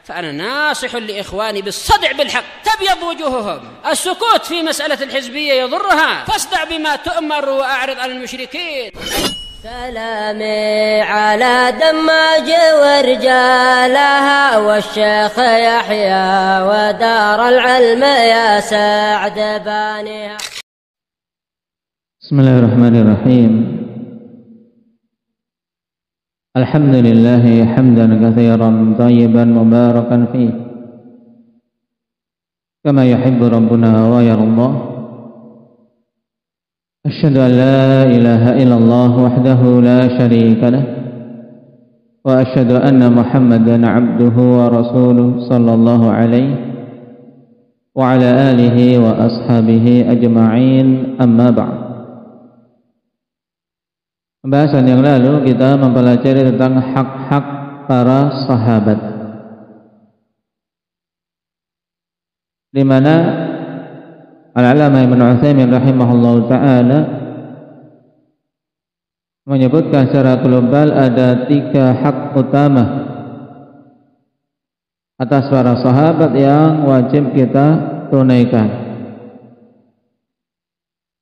فأنا ناصح لإخواني بالصدع بالحق تبيض وجوههم. السكوت في مسألة الحزبية يضرها، فاصدع بما تؤمر وأعرض عن المشركين. سلامي على دماج ورجالها والشيخ يحيى ودار العلم يا سعد بانيها. بسم الله الرحمن الرحيم. الحمد لله حمدا كثيرا طيبا مباركا فيه كما يحب ربنا ويرضى. أشهد أن لا إله إلا الله وحده لا شريك له وأشهد أن محمدا عبده ورسوله صلى الله عليه وعلى آله وأصحابه أجمعين. أما بعد. Pembahasan yang lalu kita mempelajari tentang hak-hak para sahabat, di mana Al-Allamah Ibnu Utsaimin rahimahullahu taala menyebutkan secara global ada 3 hak utama atas para sahabat yang wajib kita tunaikan.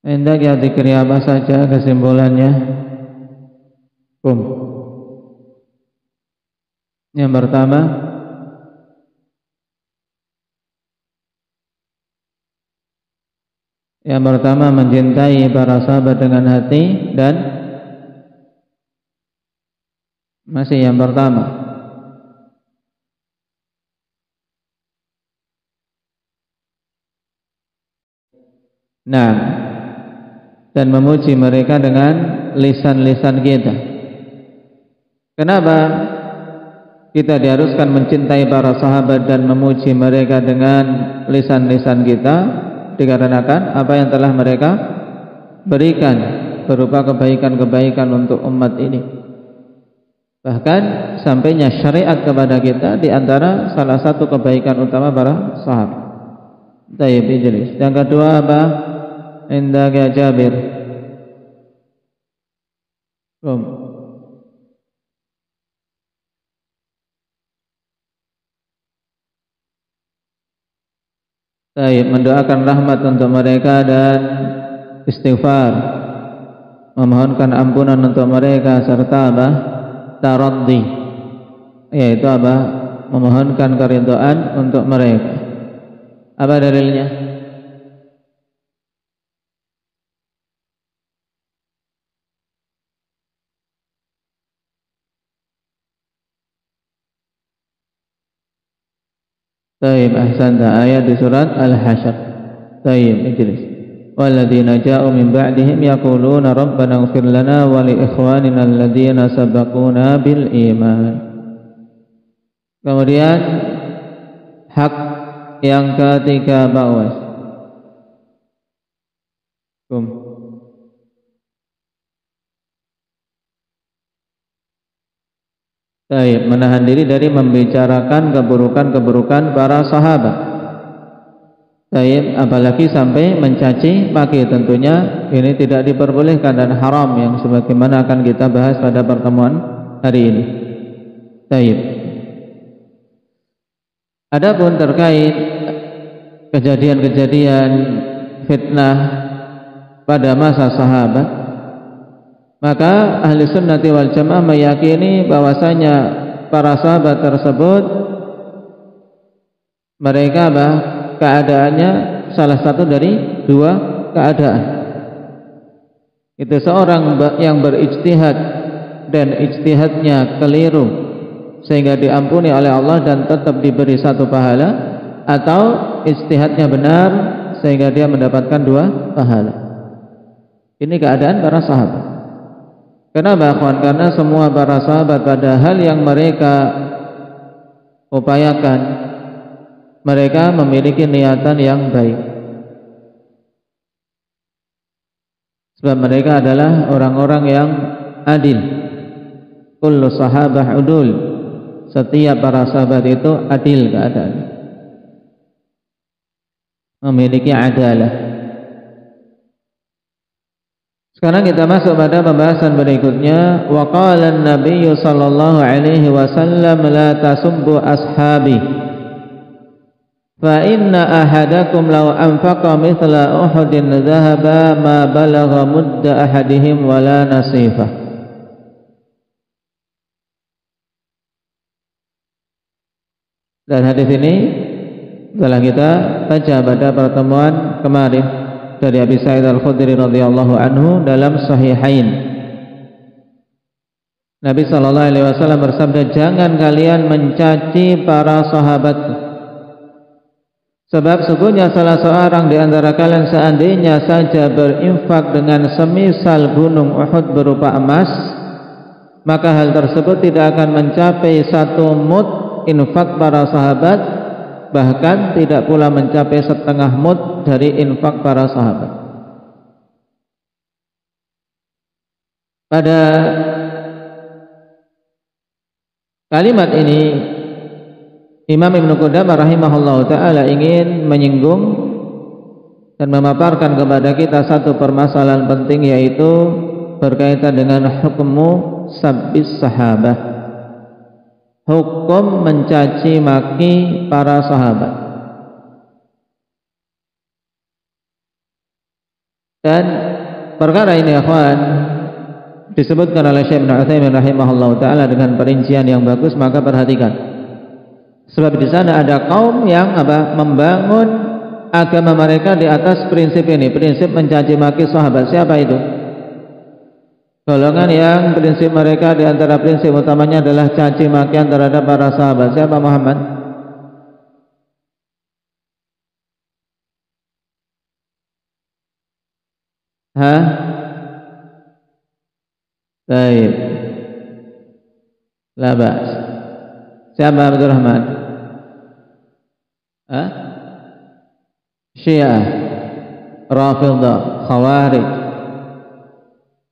Hendak ya dikiri apa saja kesimpulannya? Yang pertama mencintai para sahabat dengan hati, dan masih yang pertama dan memuji mereka dengan lisan-lisan kita. Kenapa kita diharuskan mencintai para sahabat dan memuji mereka dengan lisan-lisan kita? Dikarenakan apa yang telah mereka berikan berupa kebaikan-kebaikan untuk umat ini. Bahkan sampainya syariat kepada kita di antara salah satu kebaikan utama para sahabat. Tayyib Idris. Yang kedua apa? Indaka Jabir. Mendoakan rahmat untuk mereka dan istighfar, memohonkan ampunan untuk mereka, serta taraddi, yaitu memohonkan keridhaan untuk mereka. Apa dalilnya? Taib, ahsanta, ayat di surat Al-Hasyr. Taib, Idris. Walladzina ja'u min ba'dihim yaquluna rabbana ighfir lana wa li ikhwanina alladzina sabaquna bil iman. Kemudian hak yang ketiga, Pak Was. Baik, menahan diri dari membicarakan keburukan-keburukan para sahabat. Baik, apalagi sampai mencaci maki, tentunya ini tidak diperbolehkan dan haram, yang sebagaimana akan kita bahas pada pertemuan hari ini. Baik. Adapun terkait kejadian-kejadian fitnah pada masa sahabat, maka ahli sunnati wal jamaah meyakini bahwasanya para sahabat tersebut mereka keadaannya salah satu dari 2 keadaan. Itu seorang yang berijtihad dan ijtihadnya keliru sehingga diampuni oleh Allah dan tetap diberi 1 pahala, atau ijtihadnya benar sehingga dia mendapatkan 2 pahala. Ini keadaan para sahabat. Kenapa, kawan? Karena semua para sahabat pada hal yang mereka upayakan, mereka memiliki niatan yang baik. Sebab mereka adalah orang-orang yang adil. Kullu sahabah udul. Setiap para sahabat itu adil keadaan, memiliki adalah. Sekarang kita masuk pada pembahasan berikutnya. Wa qala an-nabiy sallallahu alaihi wasallam la tasubbu ashabi fa inna ahadakum law anfaqa mithla uhudin dhahaba ma balagha mudda ahadihim wala nasifah. Dan hadis ini telah kita baca pada pertemuan kemarin dari Abi Sa'id Al-Khudri radhiyallahu anhu dalam Sahihain. Nabi sallallahu alaihi wasallam bersabda, jangan kalian mencaci para sahabat, sebab sesungguhnya salah seorang di antara kalian seandainya saja berinfak dengan semisal gunung Uhud berupa emas, maka hal tersebut tidak akan mencapai 1 mud infak para sahabat, bahkan tidak pula mencapai 1/2 mud dari infak para sahabat. Pada kalimat ini Imam Ibnu Qudamah rahimahullahu taala ingin menyinggung dan memaparkan kepada kita satu permasalahan penting, yaitu berkaitan dengan hukumu sabbis sahabah, hukum mencaci maki para sahabat. Dan perkara ini akhwan disebutkan oleh Syekh Ibnu Utsaimin rahimahullahu taala dengan perincian yang bagus, maka perhatikan. Sebab di sana ada kaum yang membangun agama mereka di atas prinsip ini, prinsip mencaci maki sahabat. Siapa itu? Golongan yang prinsip mereka di antara prinsip utamanya adalah caci makian terhadap para sahabat. Siapa Muhammad? Baik. La ba'as. Siapa Abdul Rahman? Syiah, Rafidhah, Khawarij.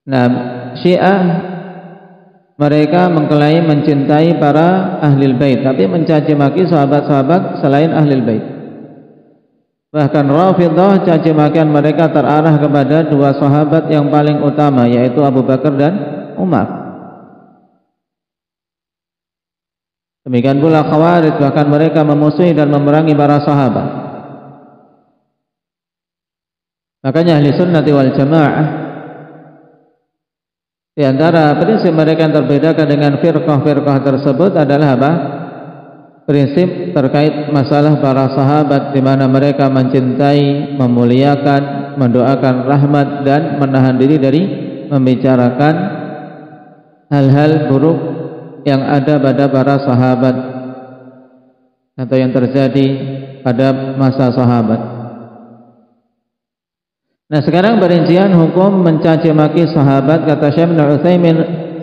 Nah, Syiah mereka mengklaim mencintai para ahlul bait, tapi mencaci maki sahabat-sahabat selain ahlul bait. Bahkan Rafidhah caci makian mereka terarah kepada 2 sahabat yang paling utama, yaitu Abu Bakar dan Umar. Demikian pula Khawarij, bahkan mereka memusuhi dan memerangi para sahabat. Makanya ahli sunnati wal jamaah, di antara prinsip mereka yang terbedakan dengan firqah-firqah tersebut adalah apa? Prinsip terkait masalah para sahabat, di mana mereka mencintai, memuliakan, mendoakan rahmat dan menahan diri dari membicarakan hal-hal buruk yang ada pada para sahabat atau yang terjadi pada masa sahabat. Nah, sekarang perincian hukum mencaci maki sahabat. Kata Syekh Ibnu Utsaimin,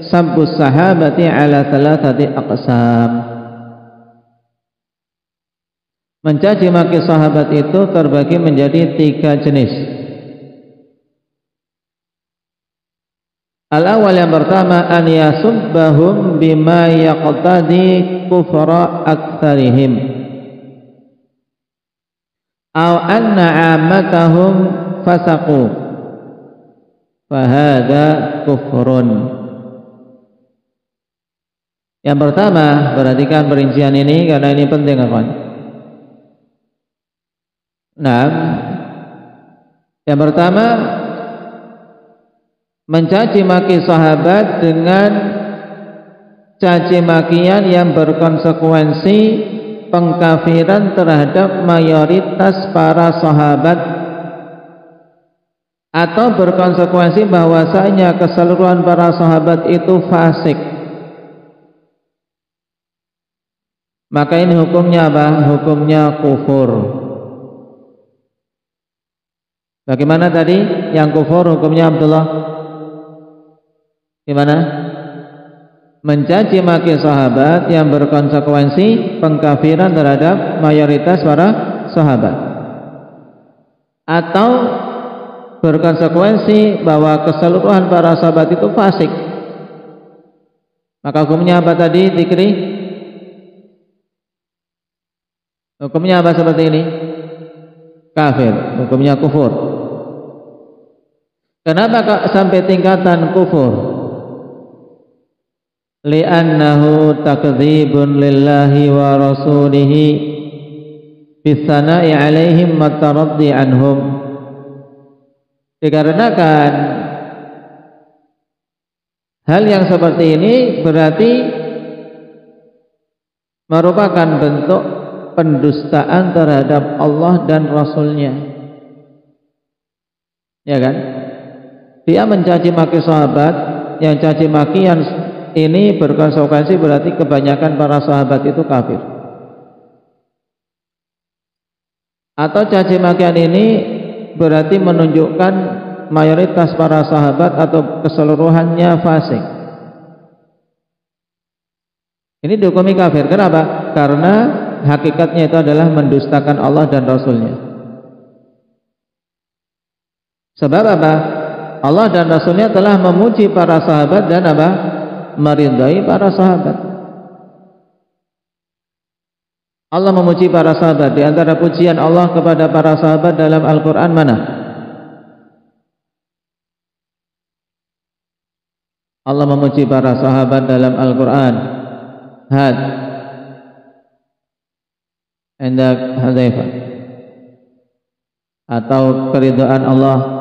sabbus sahabati ala 3 aqsam. Mencaci maki sahabat itu terbagi menjadi 3 jenis. Al-awwal, yang pertama, an yasubbahum bima yaqtadi kufra aktsarihim aw anna 'ammatahum fasaqu fahadha kufrun. Yang pertama, perhatikan perincian ini karena ini penting, kawan. Nah, yang pertama, mencaci maki sahabat dengan caci makian yang berkonsekuensi pengkafiran terhadap mayoritas para sahabat, atau berkonsekuensi bahwasanya keseluruhan para sahabat itu fasik. Maka ini hukumnya apa? Hukumnya kufur. Bagaimana tadi yang kufur hukumnya, Abdullah? Gimana? Mencaci maki sahabat yang berkonsekuensi pengkafiran terhadap mayoritas para sahabat, atau berkonsekuensi bahwa keseluruhan para sahabat itu fasik. Maka hukumnya apa tadi, Dikri? Hukumnya apa seperti ini? Kafir, hukumnya kufur. Kenapa kok sampai tingkatan kufur? Li'annahu takdzibun lillahi wa rasulihi bisana'i alaihim wa taraddi anhum. Dikarenakan hal yang seperti ini berarti merupakan bentuk pendustaan terhadap Allah dan Rasulnya, ya kan? Dia mencaci maki sahabat, yang caci makian ini berkonsekuensi berarti kebanyakan para sahabat itu kafir. Atau caci makian ini berarti menunjukkan mayoritas para sahabat atau keseluruhannya fasik. Ini dihukumi kafir. Kenapa? Karena hakikatnya itu adalah mendustakan Allah dan Rasulnya. Sebab apa? Allah dan Rasulnya telah memuji para sahabat dan apa? Meridai para sahabat. Allah memuji para sahabat. Di antara pujian Allah kepada para sahabat dalam Al-Quran mana? Allah memuji para sahabat dalam Al-Quran. Had Indak Hudzaifah. Atau keridhaan Allah.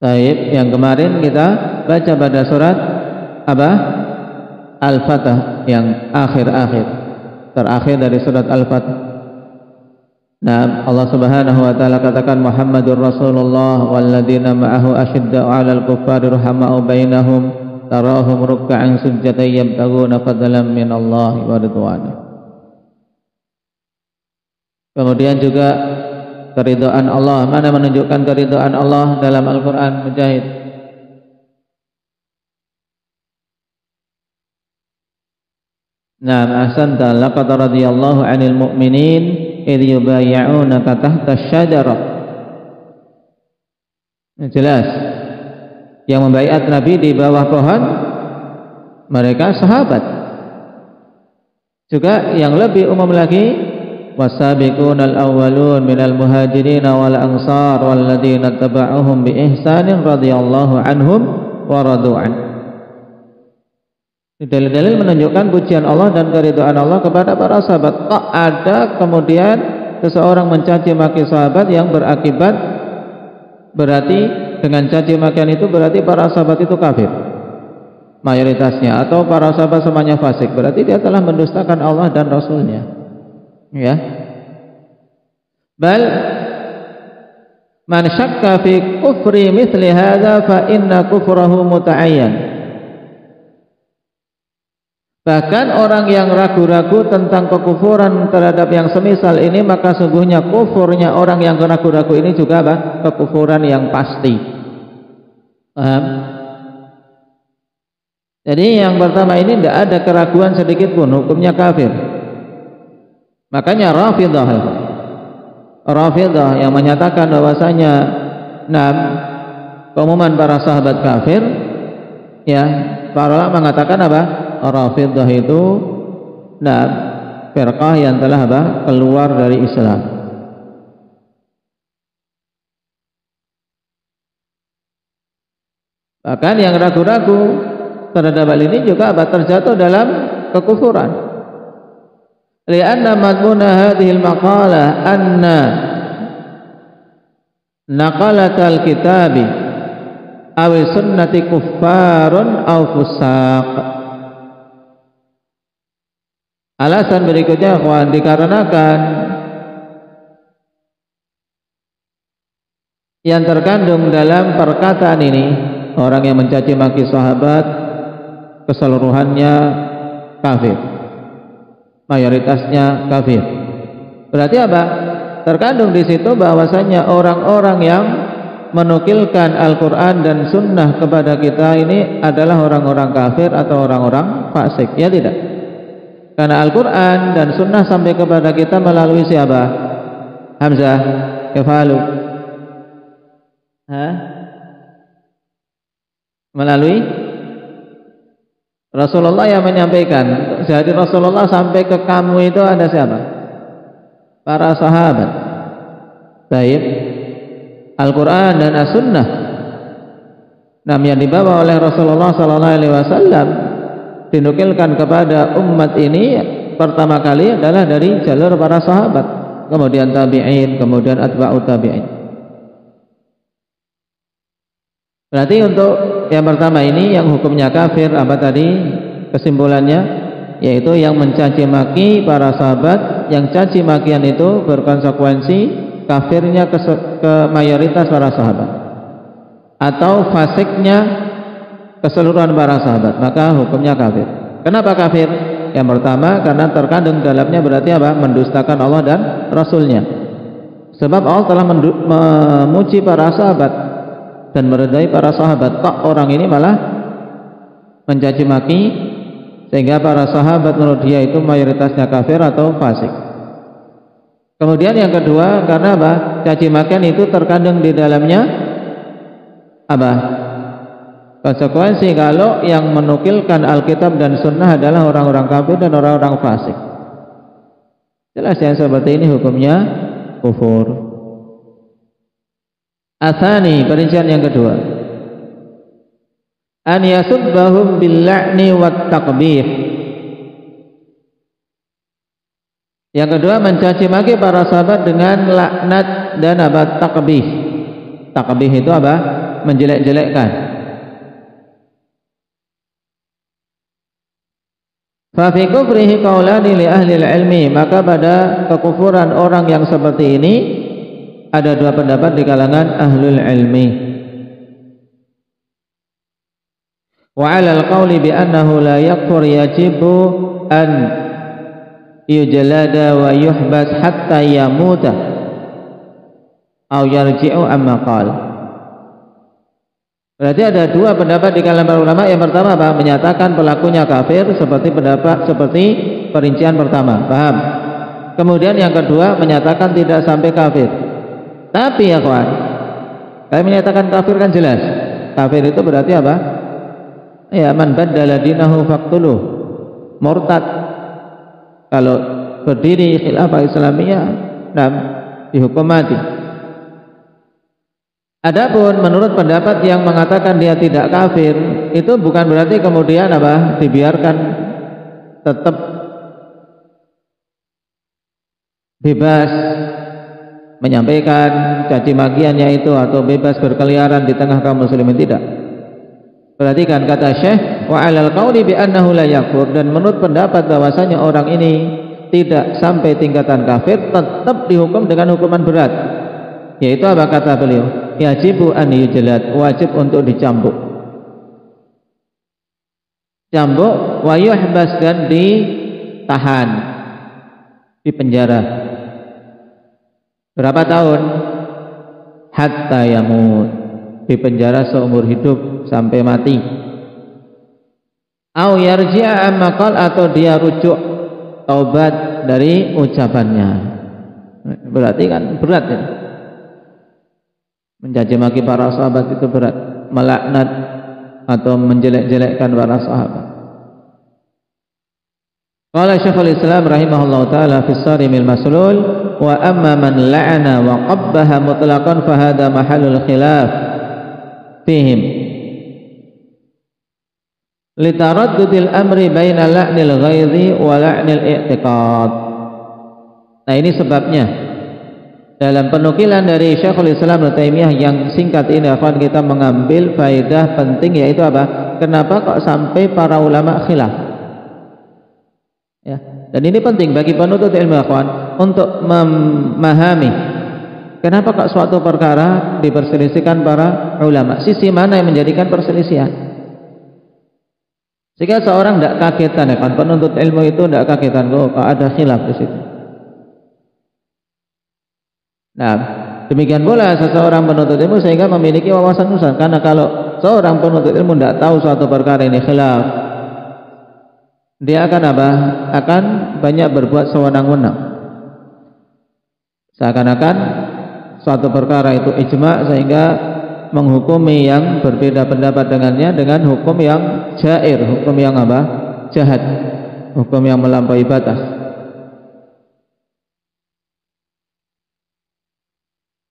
Taib, yang kemarin kita baca pada surat apa? Al-Fatah, yang akhir-akhir, terakhir dari surat Al-Fatah. Nah, Allah Subhanahu wa taala katakan Muhammadur Rasulullah walladzina ma'ahu asyidda'u 'alal kuffari rahama'u bainahum tarahum ruk'an sujjadan yabtaghuna fadlan minallahi wa ridwana. Kemudian juga keridhaan Allah. Mana menunjukkan keridhaan Allah dalam Al-Quran? Mujahid. Naam, ahsanta. Laqad radiyallahu 'anil mu'minin idh yubayyi'unaka tahta asy-syajarah. Jelas. Yang membaiat Nabi di bawah pohon mereka sahabat. Juga yang lebih umum lagi, wasabiqunal awwalun minal muhajirin wal ansar walladzina tabauhum bi ihsanin radhiyallahu anhum wa radu an. Dalil-dalil menunjukkan pujian Allah dan keridhaan Allah kepada para sahabat. Tak ada kemudian seseorang mencaci maki sahabat yang berakibat berarti dengan caci makian itu berarti para sahabat itu kafir mayoritasnya, atau para sahabat semuanya fasik, berarti dia telah mendustakan Allah dan Rasulnya. Ya. Bal man syakka fi kufri mithli hadza fa inna kufrahu muta'ayyan. Bahkan orang yang ragu-ragu tentang kekufuran terhadap yang semisal ini, maka sungguhnya kufurnya orang yang ragu-ragu ini juga apa? Kekufuran yang pasti. Paham? Jadi yang pertama ini tidak ada keraguan sedikit pun, hukumnya kafir. Makanya Rafidah yang menyatakan bahwasanya keumuman para sahabat kafir, ya, para ulama mengatakan apa? Rafidah itu firqah yang telah apa? Keluar dari Islam. Bahkan yang ragu-ragu terhadap hal ini juga apa? Terjatuh dalam kekufuran. Lianna madmuna hadhil maqalah anna naqalatal kitabi aw sunnati kuffarun aw fusaq. Alasan berikutnya, kawan, dikarenakan yang terkandung dalam perkataan ini, orang yang mencaci maki sahabat keseluruhannya kafir, mayoritasnya kafir. Berarti apa? Terkandung di situ bahwasanya orang-orang yang menukilkan Al-Quran dan Sunnah kepada kita ini adalah orang-orang kafir atau orang-orang fasik, ya tidak? Karena Al-Quran dan Sunnah sampai kepada kita melalui siapa? Hamzah, kefalu, melalui Rasulullah yang menyampaikan. Jadi Rasulullah sampai ke kamu itu ada siapa? para sahabat. Baik Al-Quran dan As-Sunnah yang dibawa oleh Rasulullah SAW dinukilkan kepada umat ini pertama kali adalah dari jalur para sahabat, kemudian tabi'in, kemudian atba'ut tabi'in. Berarti untuk yang pertama ini yang hukumnya kafir, apa tadi kesimpulannya? Yaitu yang mencaci maki para sahabat, yang caci makian itu berkonsekuensi kafirnya ke mayoritas para sahabat atau fasiknya keseluruhan para sahabat, maka hukumnya kafir. Kenapa kafir? Yang pertama karena terkandung dalamnya berarti apa? Mendustakan Allah dan Rasulnya. Sebab Allah telah memuji para sahabat dan meridai para sahabat, kok orang ini malah mencaci maki, sehingga para sahabat menurut dia itu mayoritasnya kafir atau fasik. Kemudian yang kedua karena apa? Caci makian itu terkandung di dalamnya apa? Konsekuensi kalau yang menukilkan Alkitab dan Sunnah adalah orang-orang kafir dan orang-orang fasik. Jelas yang seperti ini hukumnya kufur. Atsani, perincian yang kedua, an yasubbahum bil la'ni wat taqbih. Yang kedua mencaci maki para sahabat dengan laknat dan apa? Takbih. Takbih itu apa? Menjelek-jelekkan. Fa fi kufrihi qaulani li ahli ilmi, maka pada kekufuran orang yang seperti ini ada dua pendapat di kalangan ahlul ilmi. Wa 'ala al-qauli bi annahu la yakfur yajibu an yujlada wa yuhbas hatta yamuta aw yarji'u amma qala. Berarti ada dua pendapat di kalangan para ulama. Yang pertama apa? Menyatakan pelakunya kafir seperti perincian pertama. Paham? Kemudian yang kedua menyatakan tidak sampai kafir. Tapi ya kawan, kalau menyatakan kafir kan jelas. Kafir itu berarti apa? Ya, man baddala dinahu faqtuluh. Murtad. Kalau berdiri khilafah Islamiyah, dihukum mati. Adapun menurut pendapat yang mengatakan dia tidak kafir, itu bukan berarti kemudian apa? Dibiarkan tetap bebas menyampaikan caci makiannya itu atau bebas berkeliaran di tengah kaum muslimin, tidak. Perhatikan kata Syekh, wa 'alal qauli bi annahu la yakfur, dan menurut pendapat bahwasanya orang ini tidak sampai tingkatan kafir, tetap dihukum dengan hukuman berat. Yaitu apa kata beliau? Yajibu an yujlad, wajib untuk dicambuk. Cambuk, wa yuhbas, dan ditahan, dipenjara. Berapa tahun? Hatta yamut, dipenjara seumur hidup sampai mati. Au yarji'a amma qal, atau dia rujuk taubat dari ucapannya. Berarti kan berat ya. Mencaci maki para sahabat itu berat, melaknat atau menjelek-jelekkan para sahabat. Qala Syekhul Islam rahimahullahu taala fi Sharimil Maslul, wa amma man la'ana wa qabbaha mutlaqan fa hadha mahallul khilaf fihim litaraddudil amri baina la'nil ghaidhi wa la'nil i'tiqad. Nah, ini sebabnya dalam penukilan dari Syekhul Islam Ibnu Taimiyah yang singkat ini akan kita mengambil faedah penting, yaitu apa? Kenapa kok sampai para ulama khilaf? Ya, dan ini penting bagi penuntut ilmu akhwan untuk memahami kenapa kok suatu perkara diperselisihkan para ulama. Sisi mana yang menjadikan perselisihan? Sehingga seorang tidak kagetan, ya kan? Penuntut ilmu itu tidak kagetan kok ada khilaf di situ. Nah, demikian pula seseorang penuntut ilmu sehingga memiliki wawasan khusus. Karena kalau seorang penuntut ilmu tidak tahu suatu perkara ini khilaf, dia akan apa? Akan banyak berbuat sewenang-wenang. Seakan-akan suatu perkara itu ijma, sehingga menghukumi yang berbeda pendapat dengannya dengan hukum yang jair, hukum yang apa? Jahat, hukum yang melampaui batas.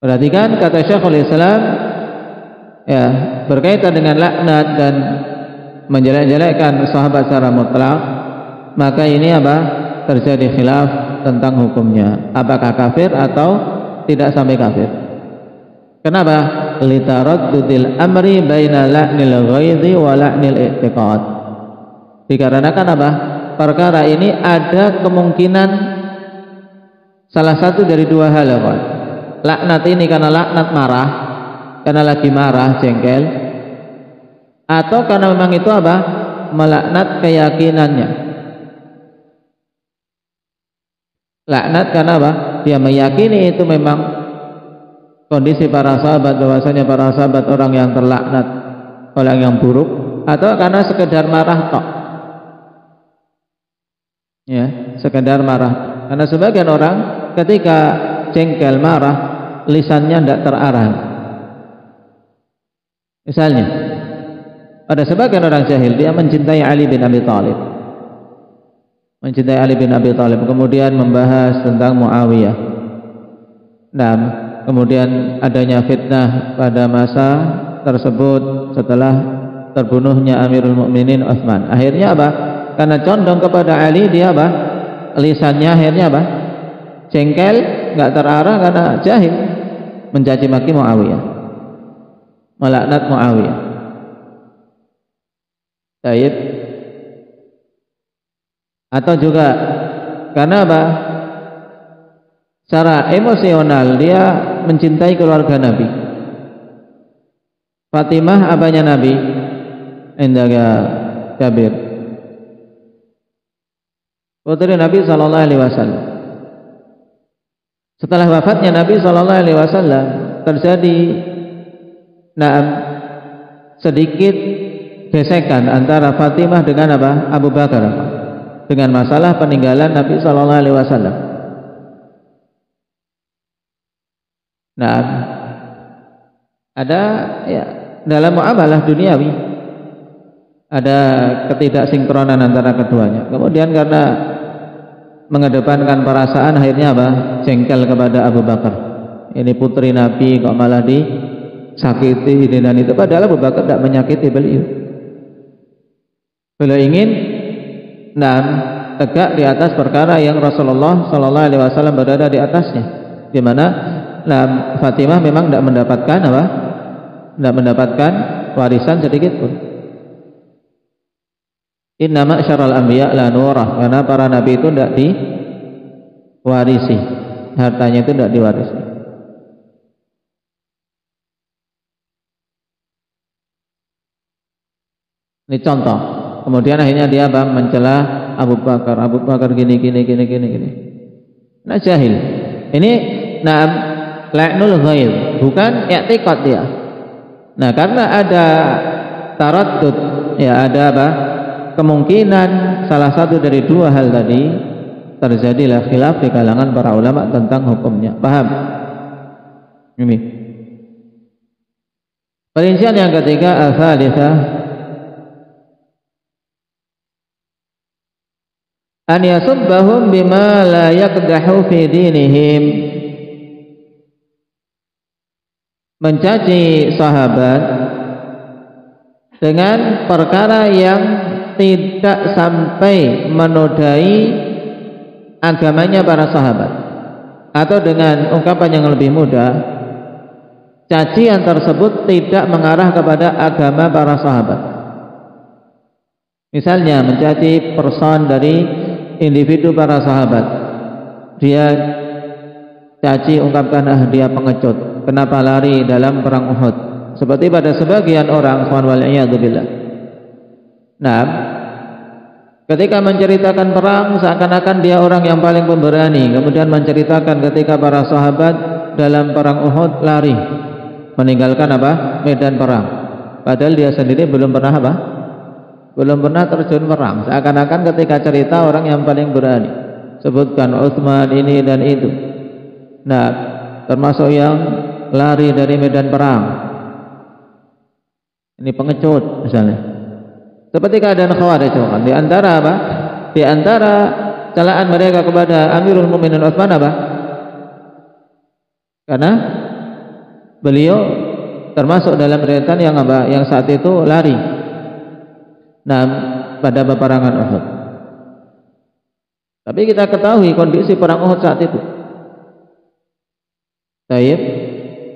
Perhatikan kata Syekhul Islam, ya, berkaitan dengan laknat dan menjelek-jelekkan sahabat secara mutlak, maka ini apa? Terjadi khilaf tentang hukumnya, apakah kafir atau tidak sampai kafir. Kenapa? Litaraddudil amri baina la'nil ghaidhi wa la'nil i'tiqad. Dikarenakan apa? Perkara ini ada kemungkinan salah satu dari dua hal, ya, laknat ini karena laknat marah, karena lagi marah, jengkel, atau karena memang itu apa? Melaknat keyakinannya. Laknat karena apa? Dia meyakini itu memang kondisi para sahabat, bahwasanya para sahabat orang yang terlaknat, orang yang buruk, atau karena sekedar marah tok. Ya, sekedar marah. Karena sebagian orang ketika jengkel, marah, lisannya tidak terarah. Misalnya, ada sebagian orang jahil, dia mencintai Ali bin Abi Thalib, mencintai Ali bin Abi Thalib, kemudian membahas tentang Muawiyah. Nah, kemudian adanya fitnah pada masa tersebut setelah terbunuhnya Amirul Mukminin Utsman. Akhirnya apa? Karena condong kepada Ali, dia apa? Lisannya akhirnya apa? Jengkel, nggak terarah karena jahil, mencaci maki Muawiyah, melaknat Muawiyah. Baik. Atau juga karena apa? Secara emosional dia mencintai keluarga Nabi. Fatimah abahnya Nabi, Indaga Jabir, putri Nabi Sallallahu Alaihi Wasallam. Setelah wafatnya Nabi Sallallahu Alaihi Wasallam terjadi sedikit gesekan antara Fatimah dengan apa? Abu Bakar, dengan masalah peninggalan Nabi Sallallahu Alaihi Wasallam. Nah, ada ya dalam muamalah duniawi ada ketidaksinkronan antara keduanya. Kemudian karena mengedepankan perasaan, akhirnya apa? Jengkel kepada Abu Bakar. Ini putri Nabi kok malah disakiti ini dan itu, padahal Abu Bakar tidak menyakiti beliau. Beliau ingin tegak di atas perkara yang Rasulullah Sallallahu Alaihi Wasallam berada di atasnya, di mana Fatimah memang tidak mendapatkan apa? Tidak mendapatkan warisan sedikit pun. Inna ma'syaral anbiya la nurah, karena para nabi itu tidak diwarisi, hartanya itu tidak diwarisi. Ini contoh. Kemudian akhirnya dia mencela Abu Bakar. Abu Bakar gini. Nah, jahil. Ini la'nul ghaib, bukan i'tiqad dia. Nah, karena ada taraddud, ya ada apa? Kemungkinan salah satu dari dua hal tadi, terjadilah khilaf di kalangan para ulama tentang hukumnya. Paham? Ini. Perincian yang ketiga, al-thalitsah, an yasubbahum bima la yaqdahu fi dinihim, mencaci sahabat dengan perkara yang tidak sampai menodai agamanya para sahabat, atau dengan ungkapan yang lebih mudah, cacian tersebut tidak mengarah kepada agama para sahabat. Misalnya mencaci person dari individu para sahabat, dia caci, ungkapkan dia pengecut, kenapa lari dalam perang Uhud, seperti pada sebagian orang, wal'iyadzubillah. Nah, ketika menceritakan perang seakan-akan dia orang yang paling pemberani, kemudian menceritakan ketika para sahabat dalam perang Uhud lari, meninggalkan apa? Medan perang, padahal dia sendiri belum pernah apa? Belum pernah terjun perang. Seakan-akan ketika cerita orang yang paling berani, sebutkan Utsman ini dan itu. Nah, termasuk yang lari dari medan perang, ini pengecut misalnya. Seperti keadaan Khawarij, di antara apa? Di antara celaan mereka kepada Amirul Mukminin Utsman apa? Karena beliau termasuk dalam deretan yang saat itu lari pada peperangan Uhud. Tapi kita ketahui kondisi perang Uhud saat itu. Taib,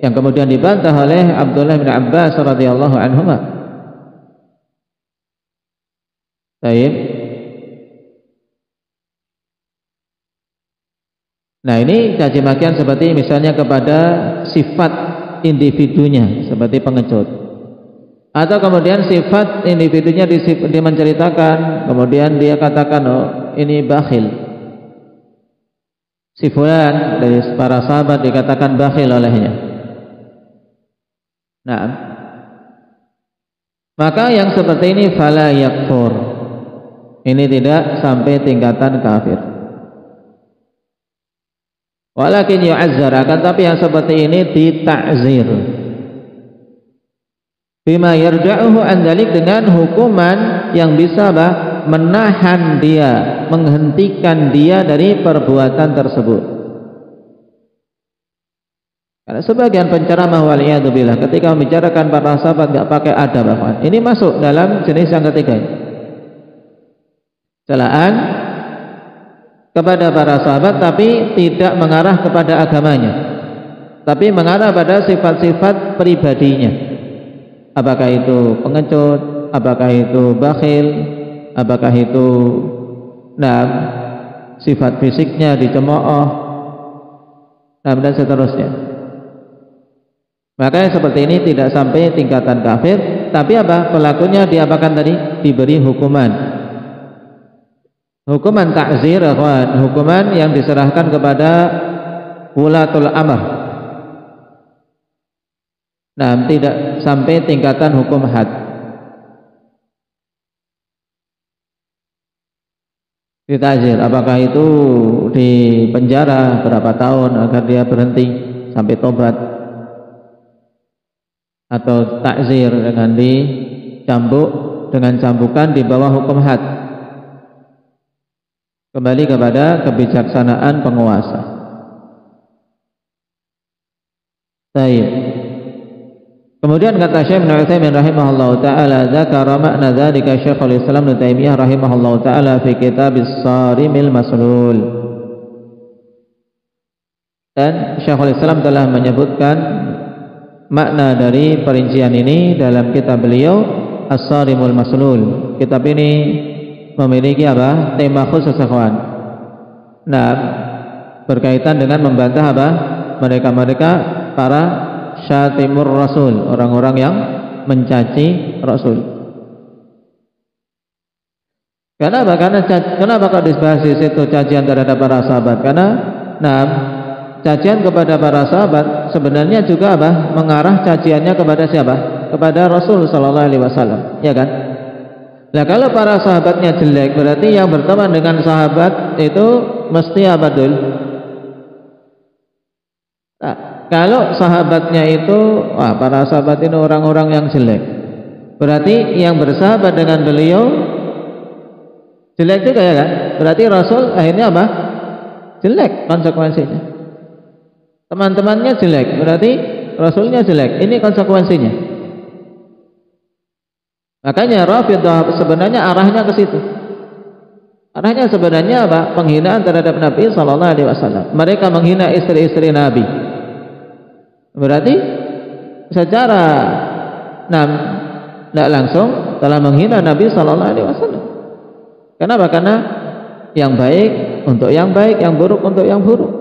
yang kemudian dibantah oleh Abdullah bin Abbas radhiyallahu anhuma. Taib. Nah, ini caci makian seperti misalnya kepada sifat individunya seperti pengecut, atau kemudian sifat individunya menceritakan, kemudian dia katakan, oh ini bakhil. Si fulan dari para sahabat dikatakan bakhil olehnya. Nah, maka yang seperti ini fala yakfur, ini tidak sampai tingkatan kafir. Walakin yu'azzar, akan tapi yang seperti ini ditakzir. Bima yarda'uhu an dzalik, dengan hukuman yang bisa menahan dia, menghentikan dia dari perbuatan tersebut. Karena sebagian penceramah waliyadzubillah ketika membicarakan para sahabat enggak pakai adab, ini masuk dalam jenis yang ketiga ini. Celaan kepada para sahabat tapi tidak mengarah kepada agamanya, tapi mengarah pada sifat-sifat pribadinya. Apakah itu pengecut, apakah itu bakhil, apakah itu sifat fisiknya dicemooh, dan seterusnya. Maka seperti ini tidak sampai tingkatan kafir, tapi pelakunya diapakan tadi? Diberi hukuman. Hukuman takzir, hukuman yang diserahkan kepada wulatul amr. Tidak sampai tingkatan hukum had. Ditakzir, apakah itu di penjara berapa tahun agar dia berhenti sampai tobat, atau takzir dengan dicambuk dengan cambukan di bawah hukum had. Kembali kepada kebijaksanaan penguasa. Baik. Kemudian kata Syekh Ibnu Utsaimin rahimahullahu taala, dzakara makna dzalika Syekhul Islam Ibnu Taimiyah rahimahullahu taala fi kitab As-Sarimil Maslul. Dan Syekhul Islam telah menyebutkan makna dari perincian ini dalam kitab beliau As-Sarimul Maslul. Kitab ini memiliki tema khusus, ikhwan. Berkaitan dengan membantah mereka para syatimur rasul, orang-orang yang mencaci rasul. Kenapa kok dibahas di situ cacian terhadap para sahabat? Karena cacian kepada para sahabat sebenarnya juga mengarah caciannya kepada siapa? Kepada Rasul sallallahu alaihi wasallam, ya kan? Nah, kalau para sahabatnya jelek, berarti yang berteman dengan sahabat itu mesti abadul. Nah, kalau sahabatnya itu, para sahabat ini orang-orang yang jelek, berarti yang bersahabat dengan beliau jelek juga, ya kan? Berarti Rasul akhirnya jelek konsekuensinya. Teman-temannya jelek, berarti Rasulnya jelek. Ini konsekuensinya. Makanya Rafidhah sebenarnya arahnya ke situ. Arahnya sebenarnya penghinaan terhadap Nabi sallallahu alaihi wasallam. Mereka menghina istri-istri Nabi. Berarti secara tidak langsung telah menghina Nabi sallallahu alaihi wasallam. Kenapa? Karena yang baik untuk yang baik, yang buruk untuk yang buruk.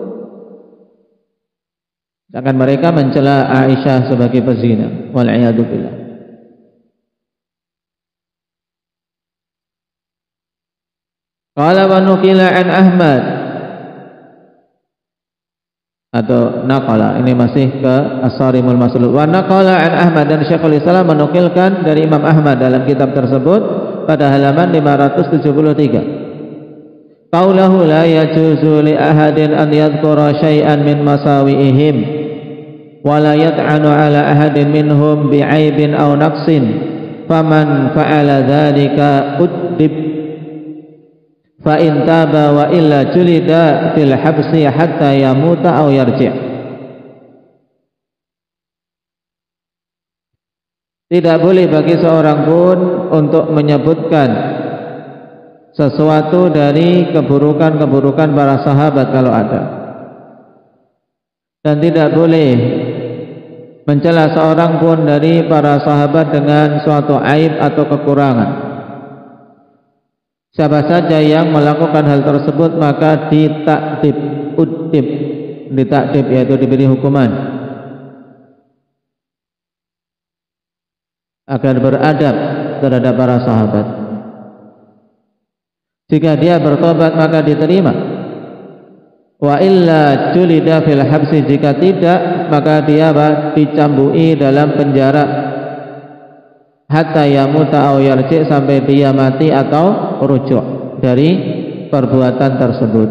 Sedangkan mereka mencela Aisyah sebagai pezina. Wal a'yadu billah. Qala wa nukila an Ahmad, atau naqala, ini masih ke As-Sarimul Maslul. Wa naqala an Ahmad, dan Syekhul Islam menukilkan dari Imam Ahmad dalam kitab tersebut pada halaman 573. Qaulahu la yajuzu li ahadin an yadhkura syai'an min masawi'ihim wa la yat'anu ala ahadin minhum bi'aibin aw naqsin faman fa'ala dzalika udib fa in taba wa illa julida fil habsi hatta yamuta aw yarji'. Tidak boleh bagi seorang pun untuk menyebutkan sesuatu dari keburukan-keburukan para sahabat kalau ada. Dan tidak boleh mencela seorang pun dari para sahabat dengan suatu aib atau kekurangan. Siapa saja yang melakukan hal tersebut maka ditakdib yaitu diberi hukuman agar beradab terhadap para sahabat. Jika dia bertobat maka diterima. Wa illa julida fil habsi, jika tidak maka dia dicambui dalam penjara hatta yamuta aw yarji, sampai dia mati atau rujuk dari perbuatan tersebut.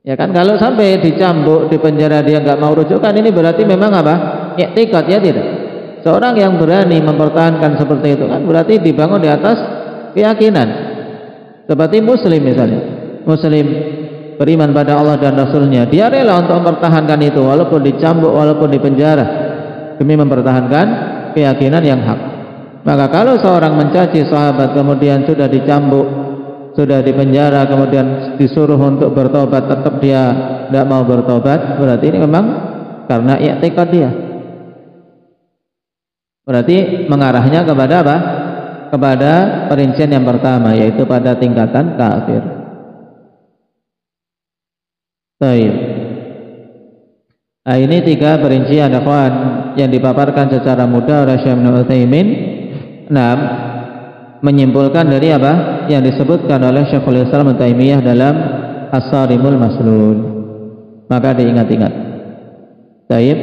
Ya kan, kalau sampai dicambuk di penjara dia nggak mau rujuk, kan ini berarti memang apa? I'tikad, ya tidak? Seorang yang berani mempertahankan seperti itu kan berarti dibangun di atas keyakinan. Seperti Muslim misalnya, Muslim beriman pada Allah dan Rasulnya, dia rela untuk mempertahankan itu walaupun dicambuk, walaupun dipenjara, demi mempertahankan keyakinan yang hak. Maka kalau seorang mencaci sahabat kemudian sudah dicambuk, sudah dipenjara, kemudian disuruh untuk bertobat, tetap dia tidak mau bertobat, berarti ini memang karena i'tikad dia. Berarti mengarahnya kepada apa? Kepada perincian yang pertama, yaitu pada tingkatan kafir. Baik. Nah, ini 3 perincian akhwan yang dipaparkan secara mudah oleh Syekh Ibnu Utsaimin. Menyimpulkan dari apa yang disebutkan oleh Syekhul Islam Ibnu Taimiyah dalam As-Sarimul Maslul. Maka diingat-ingat. Baik.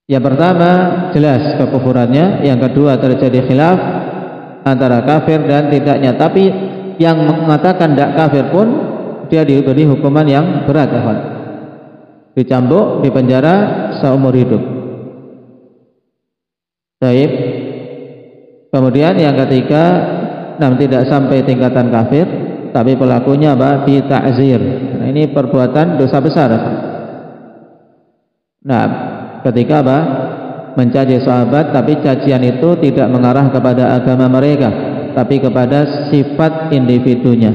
Yang pertama jelas kekufurannya, yang kedua terjadi khilaf antara kafir dan tidaknya. Tapi yang mengatakan tidak kafir pun dia diberi hukuman yang berat, ya, dicambuk, dipenjara seumur hidup. Baik. Kemudian yang ketiga, tidak sampai tingkatan kafir, tapi pelakunya apa? Dita'zir. Nah, ini perbuatan dosa besar. Ketika apa? Mencaci sahabat, tapi cacian itu tidak mengarah kepada agama mereka, tapi kepada sifat individunya.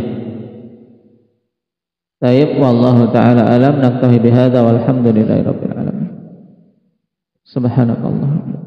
Baik, wallahu taala alam. Naktafi bihadza walhamdulillahirabbil alamin. Subhanallah.